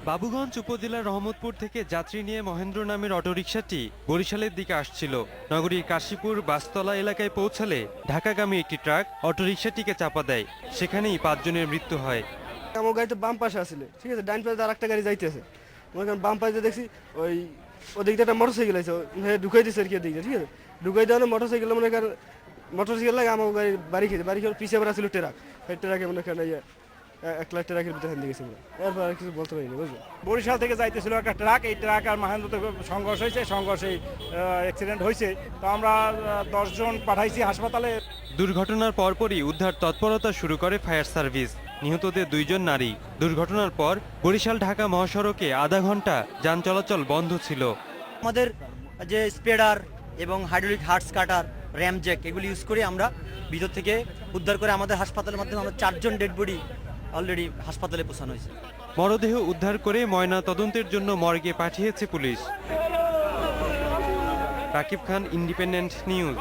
বাবুগঞ্জ উপজেলার রহমতপুর থেকে যাত্রী নিয়ে মহেন্দ্র নামের অটোরিকশাটি বরিশালের দিকে আসছিল। নগরীর কাশীপুর বাসতলা এলাকায় পৌঁছালে ঢাকাগামী একটি ট্রাক অটোরিকশাটিকে চাপা দেয়। সেখানেই ৫ জনের মৃত্যু হয়। আমার গাড়িটা বাম পাশে আসলে, ঠিক আছে, ডাইন পাশে আর একটা গাড়ি যাইতেছে। মনে করেন বাম পাশে দেখছি ওদিক দিয়ে একটা মোটরসাইকেল আছে, ঢুকাই দিচ্ছে আর কি দিকে, ঠিক আছে, ঢুকাই দেওয়া মোটরসাইকেল মনে করেন মোটরসাইকেল লাগে আমার গাড়ি বাড়ি খেয়ে পিছিয়ে আবার আসলে ট্রাক, সেই ট্রাকে মনে করেন 1 লাখ ট্রাকের ভিতরে হান দিয়েছে। এরপর আর কিছু বলতে পারিনি, বুঝলো। বরিশাল থেকে যাইতেছিল একটা ট্রাক, এই ট্রাক আর মহেন্দ্রতে সংঘর্ষ হয়েছে, সংঘর্ষে অ্যাক্সিডেন্ট হয়েছে। তো আমরা 10 জন পাঠাইছি হাসপাতালে। দুর্ঘটনার পরপরই উদ্ধার তৎপরতা শুরু করে ফায়ার সার্ভিস। নিহতদের 2 জন নারী। দুর্ঘটনার পর বরিশাল ঢাকা মহাসড়কে আধা ঘন্টা যান চলাচল বন্ধ ছিল। আমাদের যে স্প্রেডার এবং হাইড্রোলিক হার্টস কাটার, র্যামজ্যাক এগুলি ইউজ করে আমরা ভিতর থেকে উদ্ধার করে আমাদের হাসপাতালের মাধ্যমে আমরা 4 জন ডেড বডি অলরেডি হাসপাতালে পৌঁছানো হয়েছে। মরদেহ উদ্ধার করে ময়না তদন্তের জন্য মর্গে পাঠিয়েছে পুলিশ। রাকিব খান, ইন্ডিপেন্ডেন্ট নিউজ।